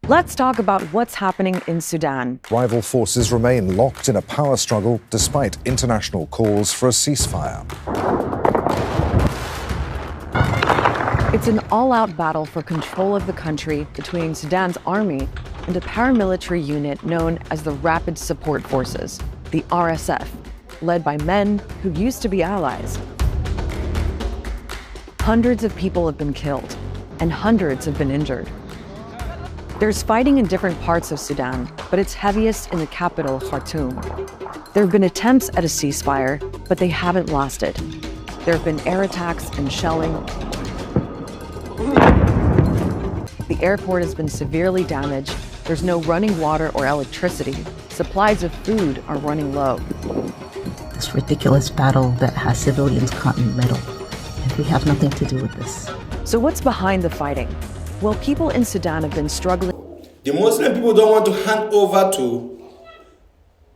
Let's talk about what's happening in Sudan. Rival forces remain locked in a power struggle despite international calls for a ceasefire. It's an all-out battle for control of the country between Sudan's army and a paramilitary unit known as the Rapid Support Forces, the RSF, led by men who used to be allies. Hundreds of people have been killed, and hundreds have been injured. There's fighting in different parts of Sudan, but it's heaviest in the capital, Khartoum. There have been attempts at a ceasefire, but they haven't lasted. There have been air attacks and shelling. The airport has been severely damaged. There's no running water or electricity. Supplies of food are running low. This ridiculous battle that has civilians caught in the middle. And we have nothing to do with this. So what's behind the fighting? Well, people in Sudan have been struggling. The Muslim people don't want to hand over to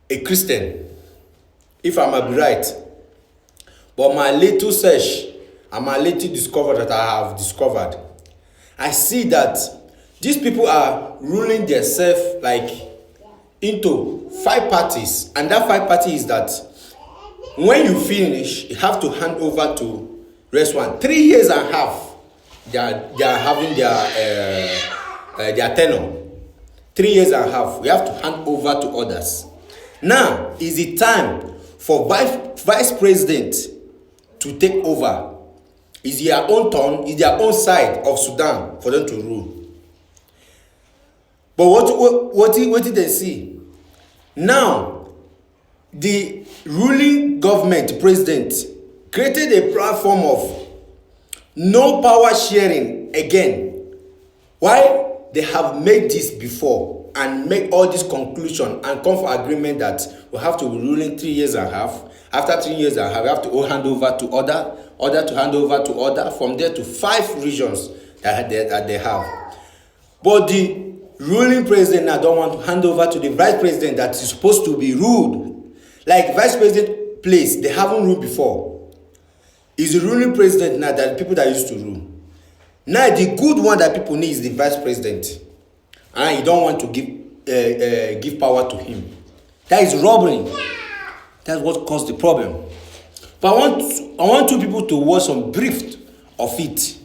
a Christian, if I might be right. But my little search and my little discovery that I have discovered, I see that these people are ruling themselves like into 5 parties. And that 5 parties is that when you finish, you have to hand over to rest one. 3 years and a half. They are having their tenure. 3 years and a half. We have to hand over to others. Now is the time for vice president to take over. It's their own turn. It's their own side of Sudan for them to rule. But what did they see? Now the ruling government president created a platform of no power sharing again. Why? They have made this before and make all this conclusion and come for agreement that we have to be ruling 3 years and a half. After 3 years and a half, we have to all hand over to other to hand over to other, from there to 5 regions that they have. But the ruling president now don't want to hand over to the vice president that is supposed to be ruled. Like vice president place, they haven't ruled before. Is the ruling president now that people that used to rule. Now the good one that people need is the vice president, and you don't want to give power to him. That is robbery. That's what caused the problem. But I want 2 people to watch some brief of it.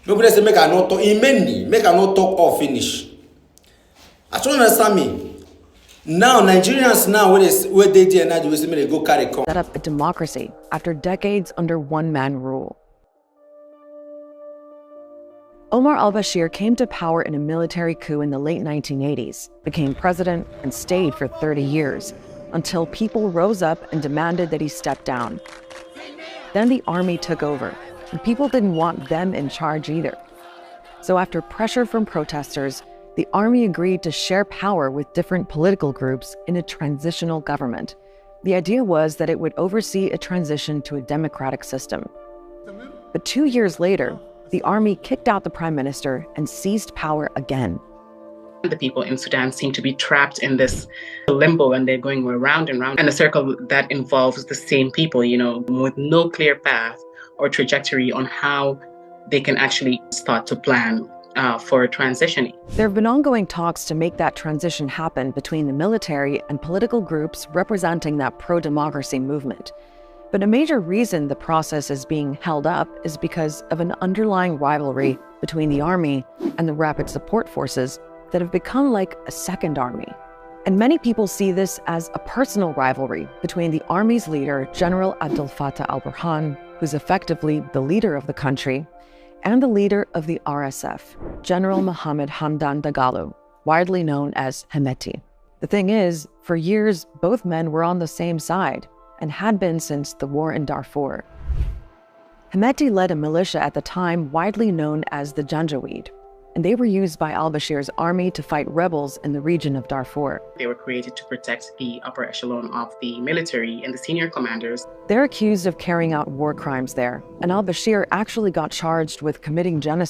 People say make I not talk mainly, make I not talk or finish. I don't understand me. Now Nigerians now where they did now they go carry come. Set up a democracy after decades under one-man rule. Omar al-Bashir came to power in a military coup in the late 1980s, became president, and stayed for 30 years, until people rose up and demanded that he step down. Then the army took over, and people didn't want them in charge either. So after pressure from protesters, the army agreed to share power with different political groups in a transitional government. The idea was that it would oversee a transition to a democratic system. But 2 years later, the army kicked out the prime minister and seized power again. The people in Sudan seem to be trapped in this limbo, and they're going round and round in a circle that involves the same people, with no clear path or trajectory on how they can actually start to plan for transitioning. There have been ongoing talks to make that transition happen between the military and political groups representing that pro-democracy movement. But a major reason the process is being held up is because of an underlying rivalry between the army and the Rapid Support Forces that have become like a second army. And many people see this as a personal rivalry between the army's leader, General Abdel Fattah al-Burhan, who's effectively the leader of the country, and the leader of the RSF, General Mohammed Hamdan Dagalo, widely known as Hemeti. The thing is, for years, both men were on the same side and had been since the war in Darfur. Hemeti led a militia at the time widely known as the Janjaweed, and they were used by al-Bashir's army to fight rebels in the region of Darfur. They were created to protect the upper echelon of the military and the senior commanders. They're accused of carrying out war crimes there, and al-Bashir actually got charged with committing genocide.